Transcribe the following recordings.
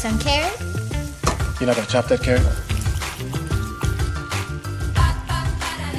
some carrot? You're not gonna chop that carrot?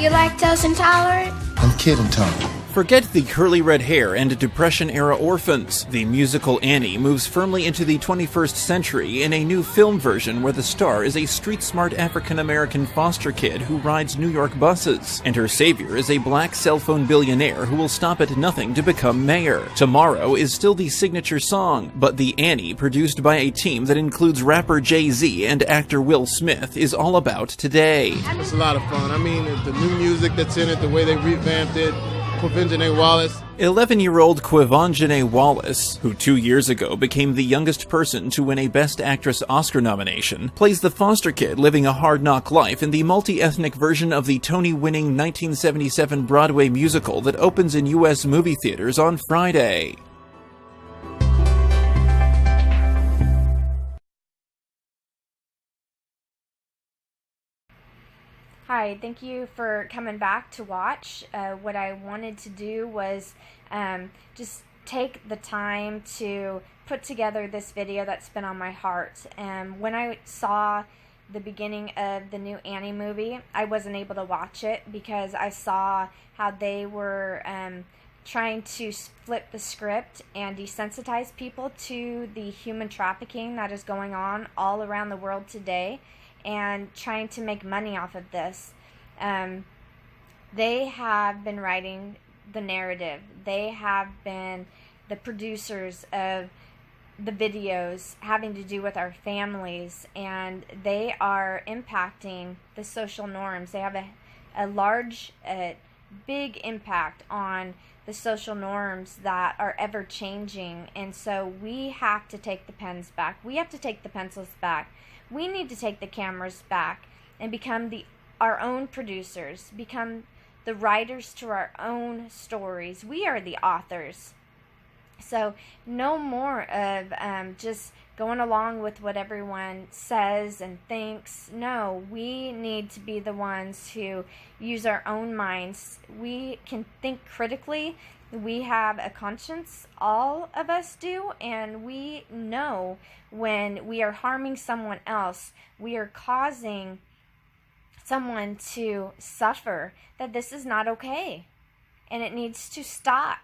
You lactose intolerant? I'm kid intolerant. Forget the curly red hair and Depression-era orphans. The musical Annie moves firmly into the 21st century in a new film version where the star is a street-smart African-American foster kid who rides New York buses, and her savior is a black cell phone billionaire who will stop at nothing to become mayor. Tomorrow is still the signature song, but the Annie, produced by a team that includes rapper Jay-Z and actor Will Smith, is all about today. It's a lot of fun. I mean, the new music that's in it, the way they revamped it, Quavengene Wallace. 11-year-old Quavengene Wallace, who 2 years ago became the youngest person to win a Best Actress Oscar nomination, plays the foster kid living a hard-knock life in the multi-ethnic version of the Tony-winning 1977 Broadway musical that opens in U.S. movie theaters on Friday. Hi, thank you for coming back to watch. What I wanted to do was just take the time to put together this video that's been on my heart. When I saw the beginning of the new Annie movie, I wasn't able to watch it because I saw how they were trying to flip the script and desensitize people to the human trafficking that is going on all around the world today, and trying to make money off of this. They have been writing the narrative. They have been the producers of the videos having to do with our families, and they are impacting the social norms. They have a large, big impact on the social norms that are ever changing, and so we have to take the pens back. We have to take the pencils back. We need to take the cameras back and become our own producers, become the writers to our own stories. We are the authors. So no more of just going along with what everyone says and thinks. No, we need to be the ones who use our own minds. We can think critically. We have a conscience, all of us do, and we know when we are harming someone else, we are causing someone to suffer, that this is not okay, and it needs to stop.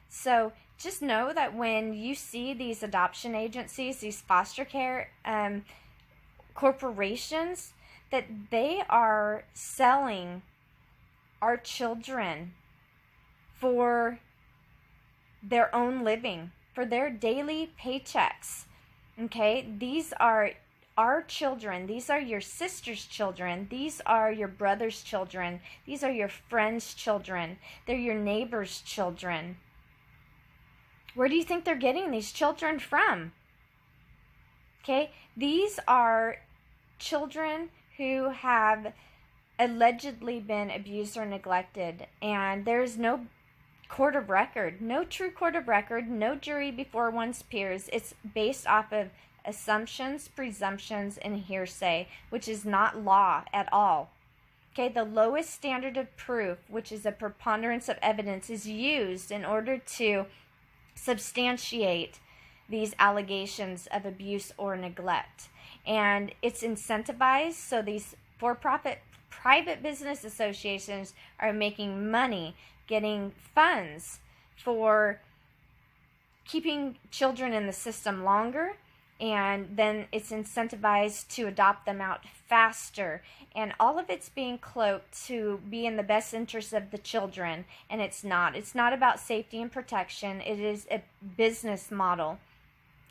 So just know that when you see these adoption agencies, these foster care corporations, that they are selling our children for their own living, for their daily paychecks. Okay, these are our children. These are your sister's children. These are your brother's children. These are your friend's children. They're your neighbor's children. Where do you think they're getting these children from? Okay, these are children who have allegedly been abused or neglected, and there's no court of record, no true court of record, no jury before one's peers. It's based off of assumptions, presumptions, and hearsay, which is not law at all. Okay, the lowest standard of proof, which is a preponderance of evidence, is used in order to substantiate these allegations of abuse or neglect. And it's incentivized, so these for-profit private business associations are making money, getting funds for keeping children in the system longer, and then it's incentivized to adopt them out faster, and all of it's being cloaked to be in the best interest of the children, and it's not about safety and protection. It is a business model,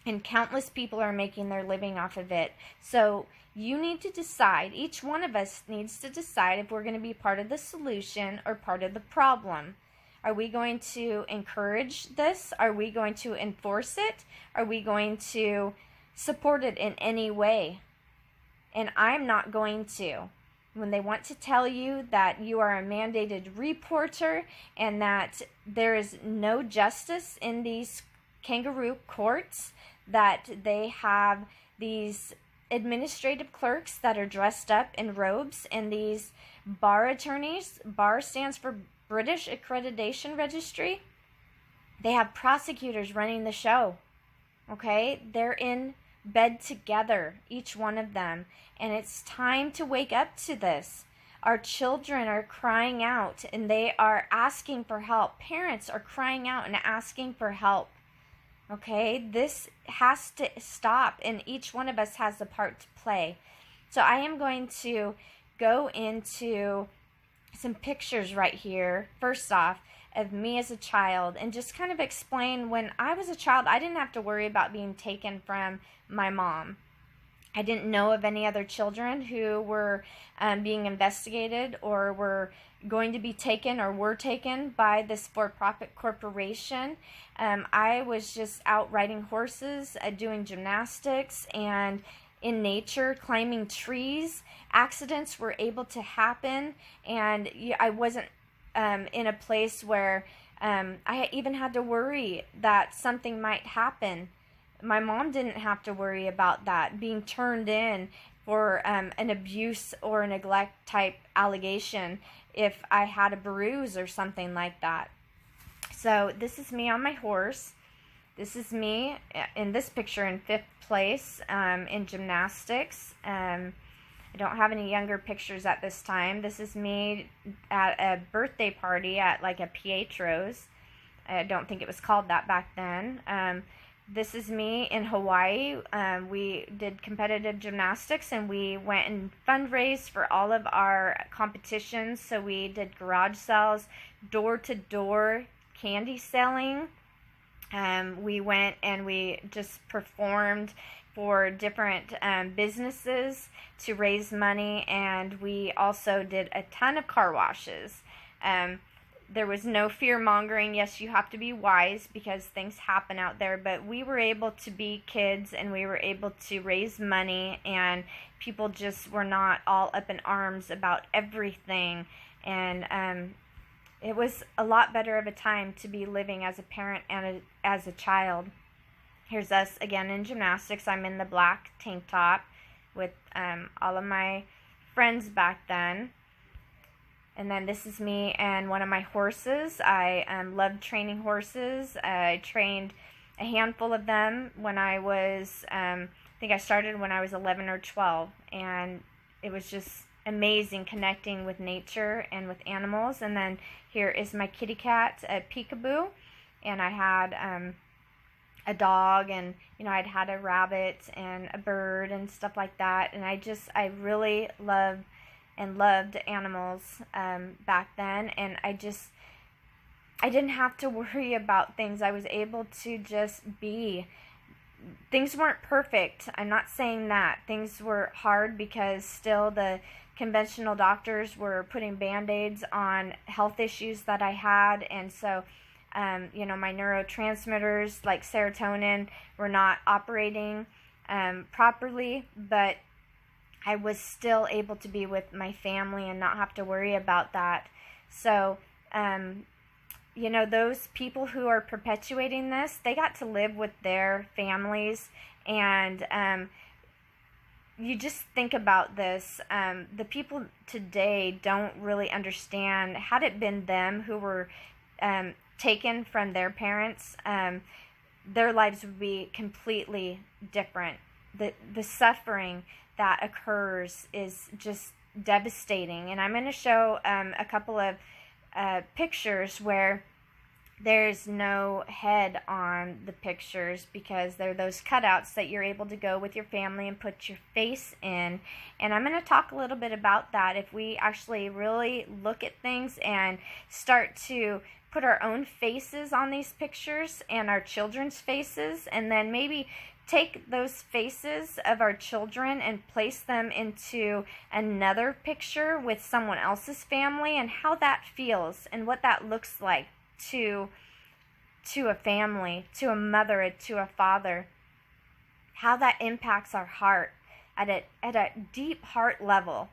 and countless people are making their living off of it. So you need to decide, each one of us needs to decide if we're going to be part of the solution or part of the problem. Are we going to encourage this? Are we going to enforce it? Are we going to support it in any way? And I'm not going to. When they want to tell you that you are a mandated reporter and that there is no justice in these kangaroo courts, that they have these administrative clerks that are dressed up in robes, and these bar attorneys, bar stands for British Accreditation Registry, they have prosecutors running the show. Okay, they're in bed together, each one of them. And it's time to wake up to this. Our children are crying out and they are asking for help. Parents are crying out and asking for help. Okay, this has to stop, and each one of us has a part to play. So I am going to go into some pictures right here, first off, of me as a child, and just kind of explain when I was a child, I didn't have to worry about being taken from my mom. I didn't know of any other children who were being investigated or were going to be taken or were taken by this for-profit corporation. I was just out riding horses, doing gymnastics, and in nature, climbing trees. Accidents were able to happen, and I wasn't in a place where I even had to worry that something might happen. My mom didn't have to worry about that, being turned in for an abuse or a neglect type allegation if I had a bruise or something like that. So this is me on my horse. This is me in this picture in 5th place in gymnastics. I don't have any younger pictures at this time. This is me at a birthday party at like a Pietro's. I don't think it was called that back then. This is me in Hawaii. We did competitive gymnastics and we went and fundraised for all of our competitions. So we did garage sales, door-to-door candy selling. We went and we just performed for different businesses to raise money, and we also did a ton of car washes. There was no fear-mongering. Yes, you have to be wise because things happen out there, but we were able to be kids and we were able to raise money, and people just were not all up in arms about everything. And it was a lot better of a time to be living as a parent and as a child. Here's us again in gymnastics. I'm in the black tank top with all of my friends back then. And then this is me and one of my horses. I loved training horses. I trained a handful of them when I was, I think I started when I was 11 or 12. And it was just amazing connecting with nature and with animals. And then here is my kitty cat, Peekaboo. And I had a dog, and I'd had a rabbit and a bird and stuff like that. And I really loved animals back then, and I didn't have to worry about things. I was able to just be. Things weren't perfect. I'm not saying that. Things were hard because still the conventional doctors were putting band-aids on health issues that I had, and so my neurotransmitters like serotonin were not operating properly, but I was still able to be with my family and not have to worry about that. So, those people who are perpetuating this, they got to live with their families, and you just think about this. The people today don't really understand, had it been them who were taken from their parents, their lives would be completely different. The suffering that occurs is just devastating. And I'm going to show a couple of pictures where there's no head on the pictures because they're those cutouts that you're able to go with your family and put your face in. And I'm going to talk a little bit about that. If we actually really look at things and start to put our own faces on these pictures and our children's faces, and then maybe take those faces of our children and place them into another picture with someone else's family, and how that feels and what that looks like to a family, to a mother, to a father, how that impacts our heart at a deep heart level,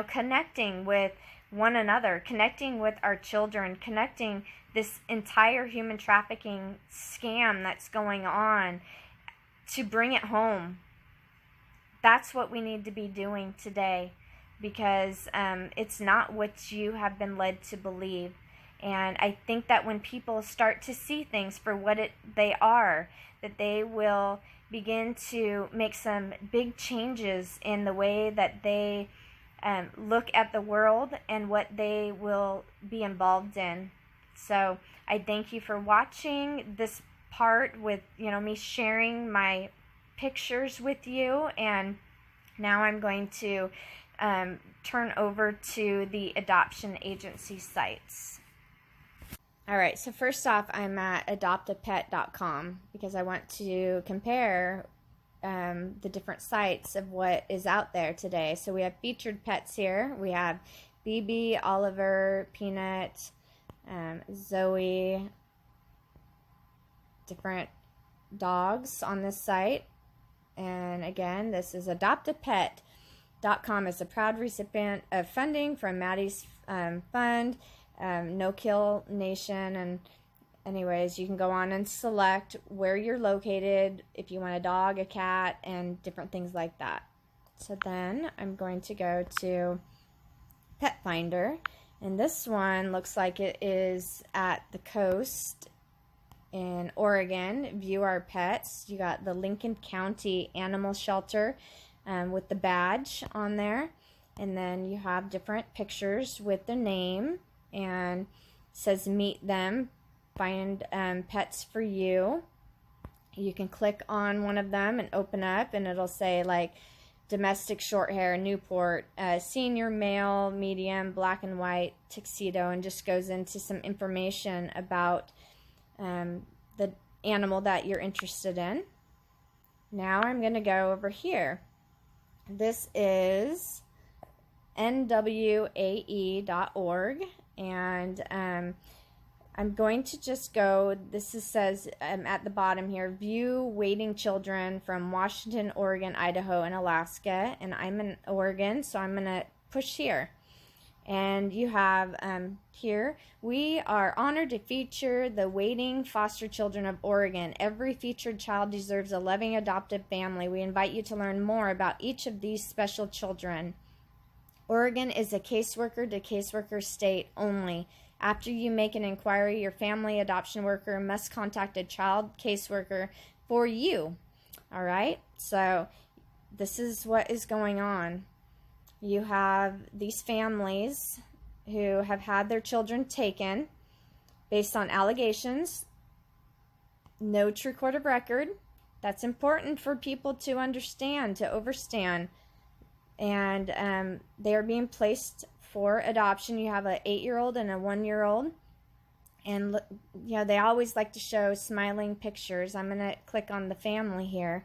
connecting with one another, connecting with our children, connecting this entire human trafficking scam that's going on, to bring it home. That's what we need to be doing today, because it's not what you have been led to believe. And I think that when people start to see things for what they are, that they will begin to make some big changes in the way that they look at the world and what they will be involved in. So I thank you for watching this part with, me sharing my pictures with you. And now I'm going to turn over to the adoption agency sites. All right, so first off, I'm at adoptapet.com because I want to compare the different sites of what is out there today. So we have featured pets here. We have BB, Oliver, Peanut, Zoe, different dogs on this site. And again, this is adoptapet.com is a proud recipient of funding from Maddie's fund, No Kill Nation. And anyways, you can go on and select where you're located, if you want a dog, a cat, and different things like that. So then I'm going to go to Pet Finder, and this one looks like it is at the coast in Oregon. View Our Pets. You got the Lincoln County Animal Shelter with the badge on there, and then you have different pictures with the name, and it says meet them, find pets for you. You can click on one of them and open up, and it'll say like domestic short hair, Newport, senior male, medium, black and white, tuxedo, and just goes into some information about the animal that you're interested in. Now I'm going to go over here. This is NWAEorg, and I'm going to just go, says at the bottom here, view waiting children from Washington, Oregon, Idaho, and Alaska. And I'm in Oregon, so I'm going to push here. And you have here, we are honored to feature the waiting foster children of Oregon. Every featured child deserves a loving adoptive family. We invite you to learn more about each of these special children. Oregon is a caseworker to caseworker state only. After you make an inquiry, your family adoption worker must contact a child caseworker for you. All right? So this is what is going on. You have these families who have had their children taken based on allegations. No true court of record. That's important for people to understand, to understand. And they are being placed for adoption. You have an 8-year-old and a 1-year-old, and they always like to show smiling pictures. I'm going to click on the family here.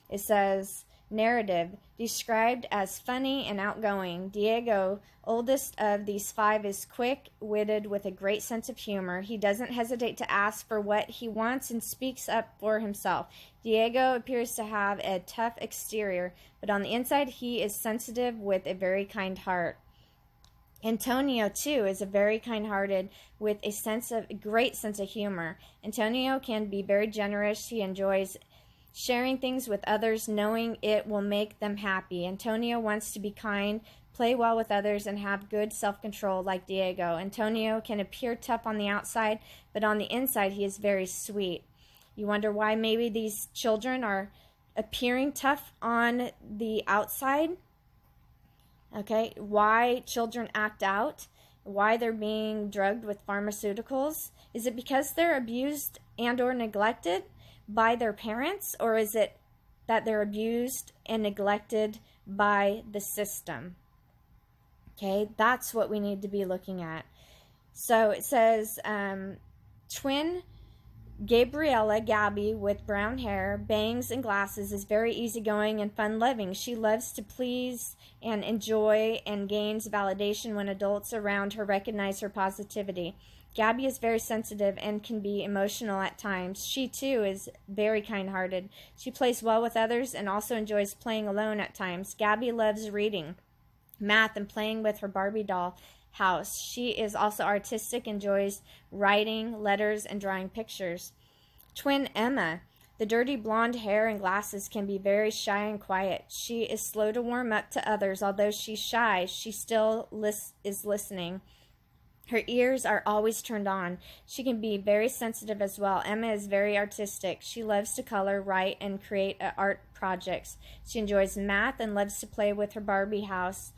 It says narrative described as funny and outgoing. Diego, oldest of these 5, is quick-witted with a great sense of humor. He doesn't hesitate to ask for what he wants and speaks up for himself. Diego appears to have a tough exterior, but on the inside he is sensitive with a very kind heart. Antonio, too, is a very kind-hearted with a great sense of humor. Antonio can be very generous. He enjoys sharing things with others, knowing it will make them happy. Antonio wants to be kind, play well with others, and have good self-control like Diego. Antonio can appear tough on the outside, but on the inside he is very sweet. You wonder why maybe these children are appearing tough on the outside? Okay, why children act out, why they're being drugged with pharmaceuticals. Is it because they're abused and or neglected by their parents, or is it that they're abused and neglected by the system? Okay, that's what we need to be looking at. So it says twin Gabriella, Gabby, with brown hair, bangs, and glasses, is very easygoing and fun-loving. She loves to please and enjoy and gains validation when adults around her recognize her positivity. Gabby is very sensitive and can be emotional at times. She, too, is very kind-hearted. She plays well with others and also enjoys playing alone at times. Gabby loves reading, math, and playing with her Barbie doll house. She is also artistic, enjoys writing letters and drawing pictures. Twin Emma, the dirty blonde hair and glasses, can be very shy and quiet. She is slow to warm up to others. Although she's shy, she still is listening. Her ears are always turned on. She can be very sensitive as well. Emma is very artistic. She loves to color, write, and create art projects. She enjoys math and loves to play with her Barbie house.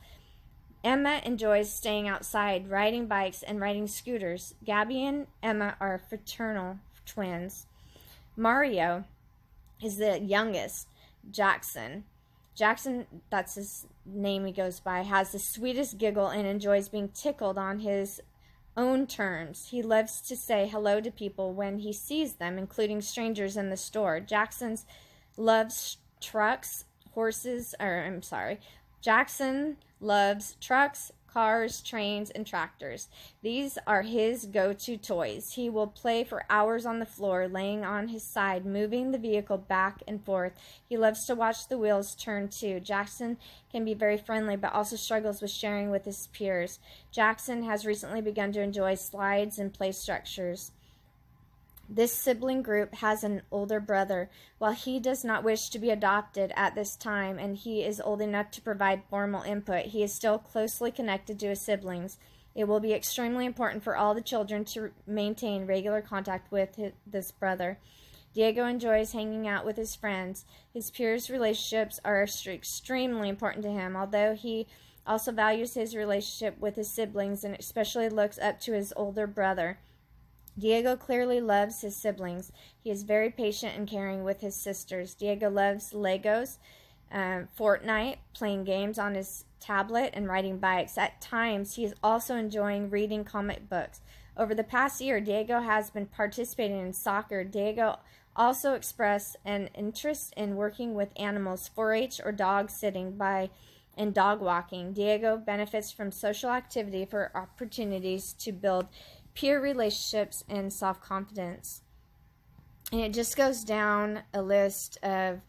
Emma enjoys staying outside, riding bikes, and riding scooters. Gabby and Emma are fraternal twins. Mario is the youngest. Jackson, that's his name he goes by, has the sweetest giggle and enjoys being tickled on his own terms. He loves to say hello to people when he sees them, including strangers in the store. Jackson loves trucks, cars, trains, and tractors. These are his go-to toys. He will play for hours on the floor, laying on his side, moving the vehicle back and forth. He loves to watch the wheels turn too. Jackson can be very friendly, but also struggles with sharing with his peers. Jackson has recently begun to enjoy slides and play structures. This sibling group has an older brother. While he does not wish to be adopted at this time and he is old enough to provide formal input, he is still closely connected to his siblings. It will be extremely important for all the children to maintain regular contact with this brother. Diego enjoys hanging out with his friends. His peers' relationships are extremely important to him, although he also values his relationship with his siblings and especially looks up to his older brother. Diego clearly loves his siblings. He is very patient and caring with his sisters. Diego loves Legos, Fortnite, playing games on his tablet, and riding bikes. At times, he is also enjoying reading comic books. Over the past year, Diego has been participating in soccer. Diego also expressed an interest in working with animals, 4-H or dog sitting and dog walking. Diego benefits from social activity for opportunities to build peer relationships and self-confidence. And it just goes down a list of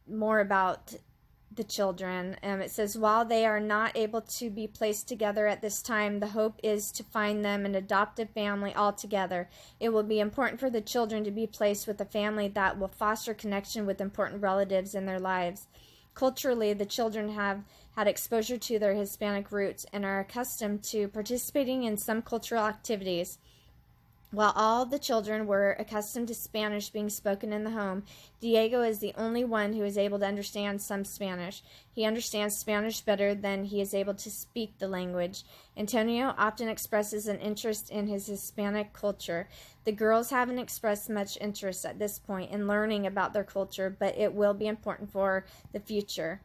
more about the children. It says, while they are not able to be placed together at this time, the hope is to find them an adoptive family altogether. It will be important for the children to be placed with a family that will foster connection with important relatives in their lives. Culturally, the children have had exposure to their Hispanic roots and are accustomed to participating in some cultural activities. While all the children were accustomed to Spanish being spoken in the home, Diego is the only one who is able to understand some Spanish. He understands Spanish better than he is able to speak the language. Antonio often expresses an interest in his Hispanic culture. The girls haven't expressed much interest at this point in learning about their culture, but it will be important for the future.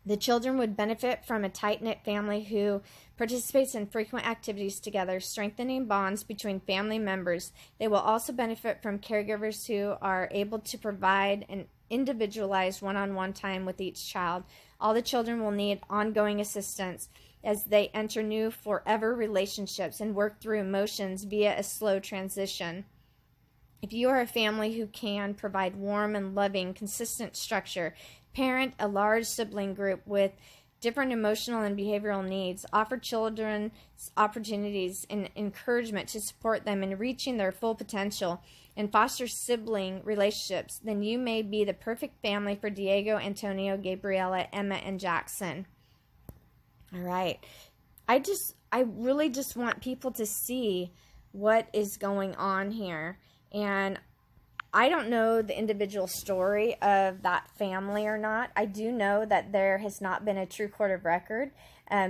The children would benefit from a tight-knit family who participates in frequent activities together, strengthening bonds between family members. They will also benefit from caregivers who are able to provide an individualized one-on-one time with each child. All the children will need ongoing assistance as they enter new forever relationships and work through emotions via a slow transition. If you are a family who can provide warm and loving, consistent structure, parent a large sibling group with different emotional and behavioral needs, offer children opportunities and encouragement to support them in reaching their full potential, and foster sibling relationships, then you may be the perfect family for Diego, Antonio, Gabriela, Emma, and Jackson. All right. I really just want people to see what is going on here. And I don't know the individual story of that family or not. I do know that there has not been a true court of record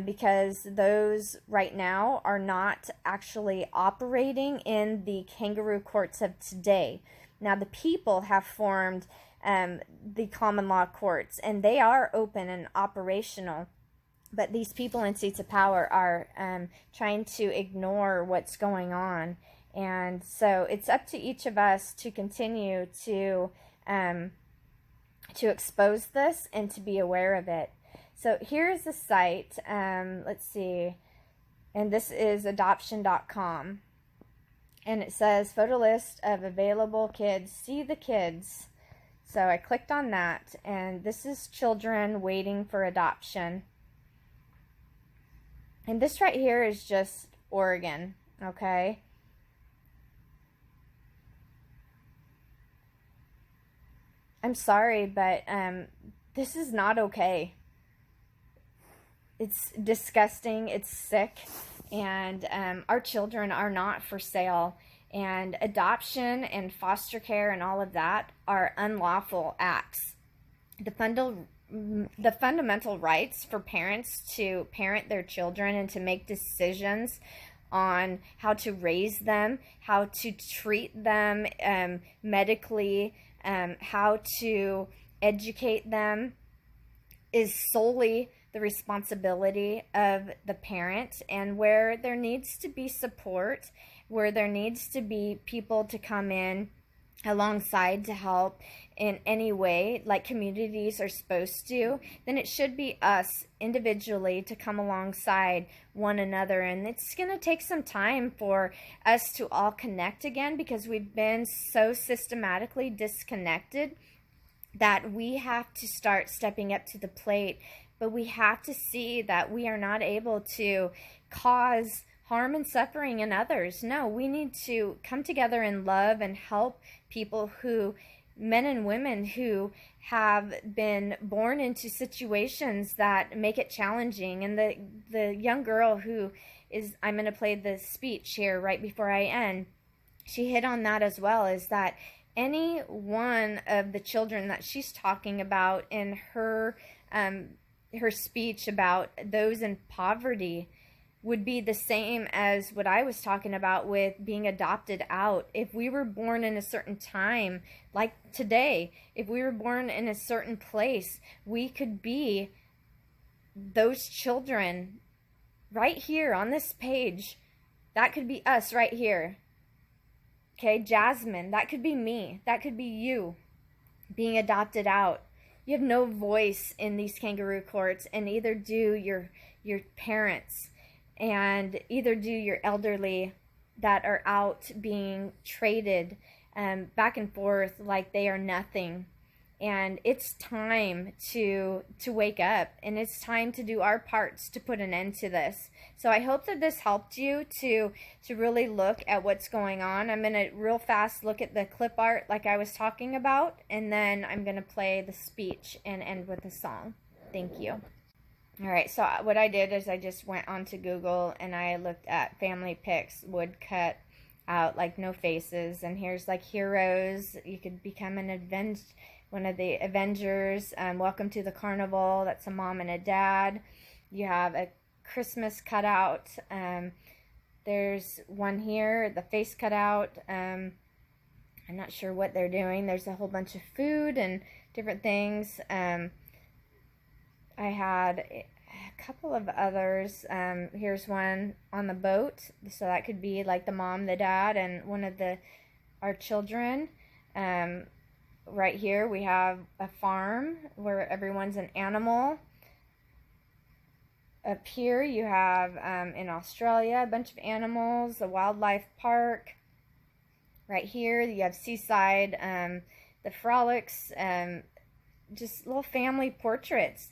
because those right now are not actually operating in the kangaroo courts of today. Now, the people have formed the common law courts, and they are open and operational. But these people in seats of power are trying to ignore what's going on. And so it's up to each of us to continue to expose this and to be aware of it. So here's the site. Let's see. And this is adoption.com. And it says photo list of available kids. See the kids. So I clicked on that. And this is children waiting for adoption. And this right here is just Oregon. Okay. I'm sorry, but this is not okay. It's disgusting. It's sick. and our children are not for sale. And adoption and foster care and all of that are unlawful acts. The fundamental rights for parents to parent their children and to make decisions on how to raise them, how to treat them medically, how to educate them, is solely the responsibility of the parent. And where there needs to be support, where there needs to be people to come in alongside to help in any way, like communities are supposed to, then it should be us individually to come alongside one another. And it's going to take some time for us to all connect again, because we've been so systematically disconnected that we have to start stepping up to the plate. But we have to see that we are not able to cause harm and suffering in others. No, we need to come together in love and help people men and women who have been born into situations that make it challenging. And the young girl I'm going to play the speech here right before I end, she hit on that as well, is that any one of the children that she's talking about in her speech about those in poverty would be the same as what I was talking about with being adopted out. If we were born in a certain time, like today, if we were born in a certain place, we could be those children right here on this page. That could be us right here. Okay, Jasmine, that could be me. That could be you being adopted out. You have no voice in these kangaroo courts, and either do your parents, and either do your elderly that are out being traded back and forth like they are nothing. And it's time to wake up, and it's time to do our parts to put an end to this. So I hope that this helped you to really look at what's going on. I'm going to real fast look at the clip art like I was talking about, and then I'm going to play the speech and end with a song. Thank you. All right, so what I did is I just went onto Google and I looked at family pics, woodcut out, like no faces. And here's like heroes. You could become one of the Avengers. Welcome to the carnival. That's a mom and a dad. You have a Christmas cutout. There's one here, the face cutout. I'm not sure what they're doing. There's a whole bunch of food and different things. I had a couple of others. Here's one on the boat. So that could be like the mom, the dad, and one of our children. Right here we have a farm where everyone's an animal. Up here you have in Australia a bunch of animals, a wildlife park. Right here you have seaside, the frolics, just little family portraits.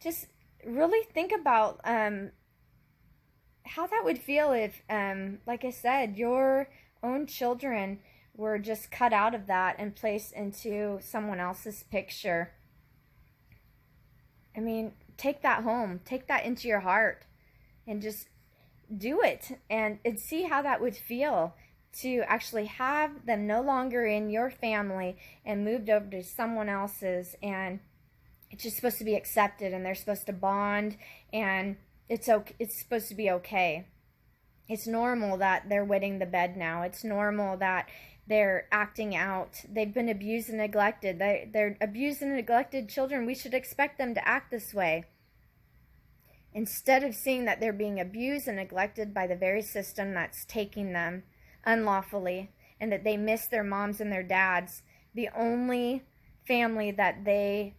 Just really think about how that would feel if, like I said, your own children were just cut out of that and placed into someone else's picture. I mean, take that home, take that into your heart, and just do it and see how that would feel to actually have them no longer in your family and moved over to someone else's. And it's just supposed to be accepted, and they're supposed to bond, and it's supposed to be okay. It's normal that they're wetting the bed now. It's normal that they're acting out. They've been abused and neglected. They're abused and neglected children. We should expect them to act this way. Instead of seeing that they're being abused and neglected by the very system that's taking them unlawfully, and that they miss their moms and their dads, the only family that they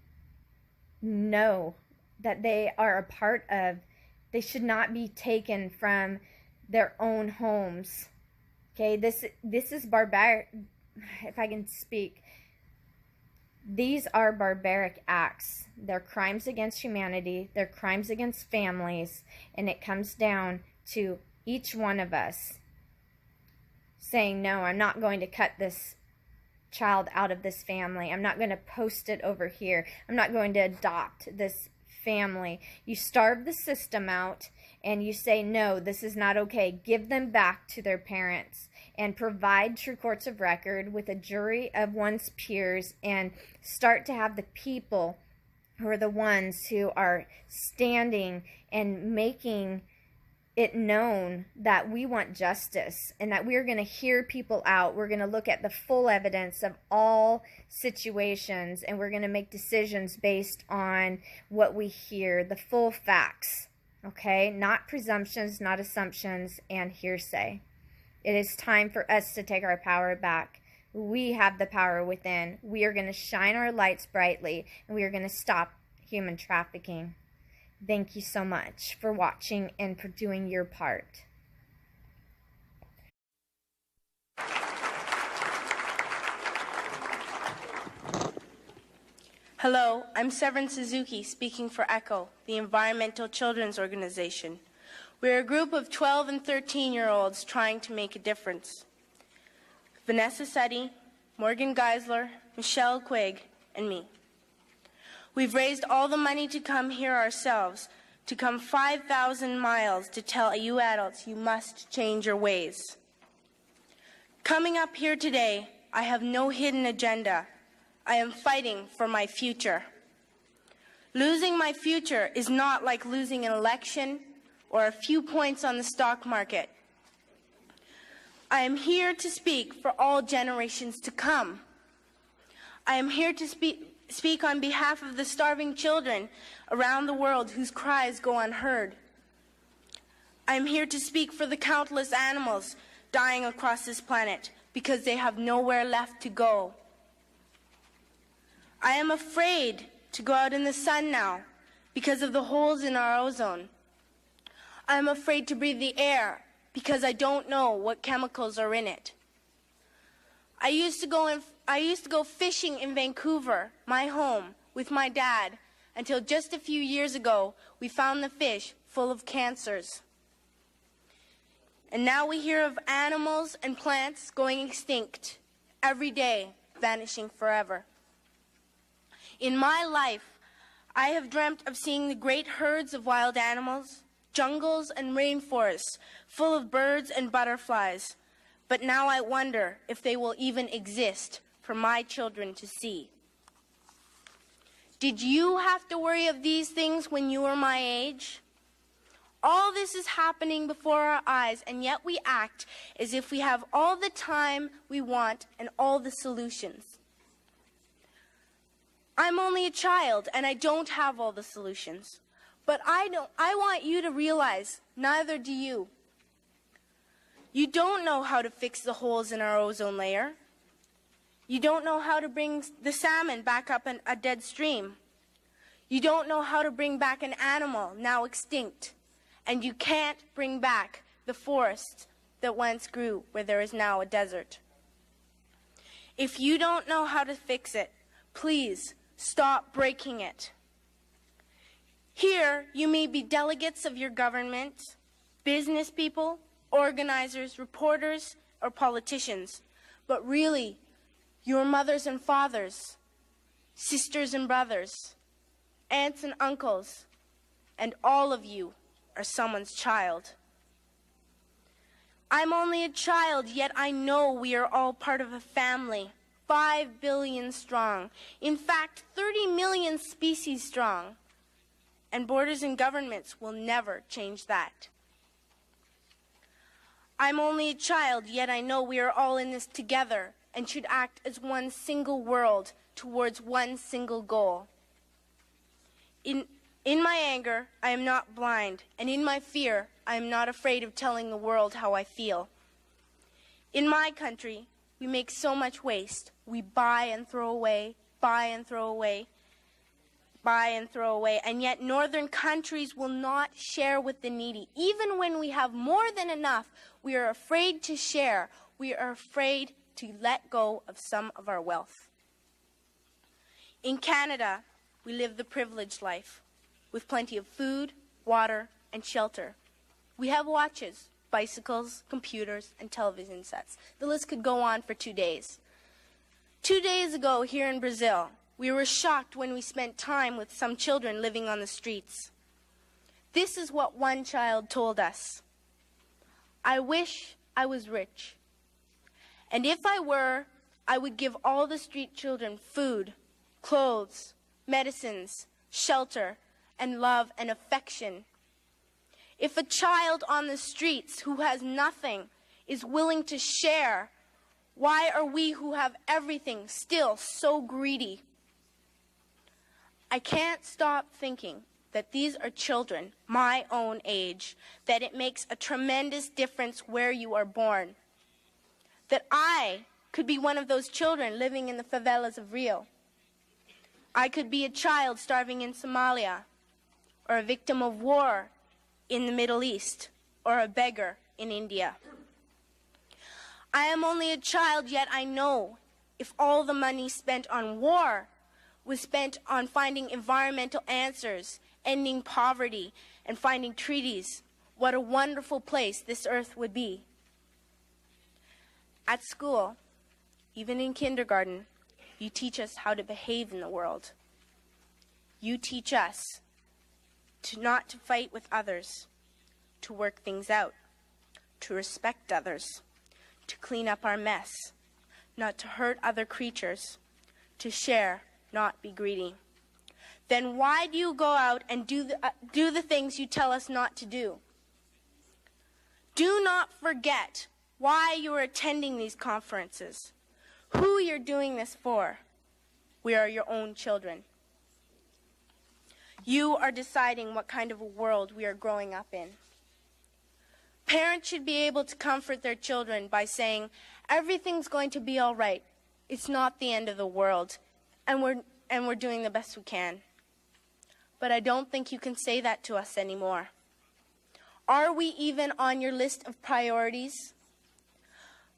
know that they are a part of, they should not be taken from their own homes. Okay, this is barbaric. If I can speak, these are barbaric acts. They're crimes against humanity. They're crimes against families, and it comes down to each one of us saying, no, I'm not going to cut this child out of this family. I'm not going to post it over here. I'm not going to adopt this family. You starve the system out, and you say, no, this is not okay, give them back to their parents and provide true courts of record with a jury of one's peers, and start to have the people who are the ones who are standing and making it known that we want justice and that we're going to hear people out. We're going to look at the full evidence of all situations, and we're going to make decisions based on what we hear, the full facts, okay? Not presumptions, not assumptions, and hearsay. It is time for us to take our power back. We have the power within. We are going to shine our lights brightly, and we are going to stop human trafficking. Thank you so much for watching and for doing your part. Hello, I'm Severin Suzuki, speaking for ECCO, the Environmental Children's Organization. We're a group of 12 and 13-year-olds trying to make a difference. Vanessa Seti, Morgan Geisler, Michelle Quigg, and me. We've raised all the money to come here ourselves, to come 5,000 miles to tell you adults you must change your ways. Coming up here today, I have no hidden agenda. I am fighting for my future. Losing my future is not like losing an election or a few points on the stock market. I am here to speak for all generations to come. I am here to speak on behalf of the starving children around the world whose cries go unheard. I am here to speak for the countless animals dying across this planet because they have nowhere left to go. I am afraid to go out in the sun now because of the holes in our ozone. I am afraid to breathe the air because I don't know what chemicals are in it. I used to go fishing in Vancouver, my home, with my dad, until just a few years ago we found the fish full of cancers. And now we hear of animals and plants going extinct every day, vanishing forever. In my life, I have dreamt of seeing the great herds of wild animals, jungles and rainforests full of birds and butterflies. But now I wonder if they will even exist for my children to see. Did you have to worry of these things when you were my age? All this is happening before our eyes, and yet we act as if we have all the time we want and all the solutions. I'm only a child, and I don't have all the solutions. But I want you to realize, neither do you. You don't know how to fix the holes in our ozone layer. You don't know how to bring the salmon back up in a dead stream. You don't know how to bring back an animal now extinct. And you can't bring back the forest that once grew where there is now a desert. If you don't know how to fix it, please stop breaking it. Here, you may be delegates of your government, business people, organizers, reporters, or politicians, but really, your mothers and fathers, sisters and brothers, aunts and uncles, and all of you are someone's child. I'm only a child, yet I know we are all part of a family, 5 billion strong. In fact, 30 million species strong. And borders and governments will never change that. I'm only a child, yet I know we are all in this together and should act as one single world towards one single goal. In my anger, I am not blind, and in my fear, I am not afraid of telling the world how I feel. In my country, we make so much waste. We buy and throw away, buy and throw away, buy and throw away, and yet northern countries will not share with the needy. Even when we have more than enough, we are afraid to share. We are afraid to let go of some of our wealth. In Canada, we live the privileged life, with plenty of food, water, and shelter. We have watches, bicycles, computers, and television sets. The list could go on for 2 days. 2 days ago, here in Brazil, we were shocked when we spent time with some children living on the streets. This is what one child told us. I wish I was rich. And if I were, I would give all the street children food, clothes, medicines, shelter, and love and affection. If a child on the streets who has nothing is willing to share, why are we who have everything still so greedy? I can't stop thinking that these are children my own age, that it makes a tremendous difference where you are born, that I could be one of those children living in the favelas of Rio. I could be a child starving in Somalia, or a victim of war in the Middle East, or a beggar in India. I am only a child, yet I know if all the money spent on war was spent on finding environmental answers, ending poverty, and finding treaties, what a wonderful place this earth would be. At school, even in kindergarten, you teach us how to behave in the world. You teach us not to fight with others, to work things out, to respect others, to clean up our mess, not to hurt other creatures, to share, not be greedy. Then why do you go out and do the things you tell us not to do? Do not forget why you are attending these conferences, who you're doing this for. We are your own children. You are deciding what kind of a world we are growing up in. Parents should be able to comfort their children by saying, everything's going to be all right. It's not the end of the world, and we're doing the best we can. But I don't think you can say that to us anymore. Are we even on your list of priorities?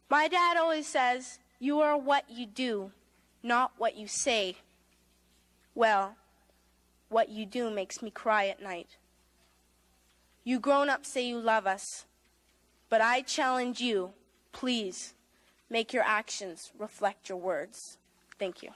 My dad always says, you are what you do, not what you say. Well, what you do makes me cry at night. You grown-ups say you love us, but I challenge you, please, make your actions reflect your words. Thank you.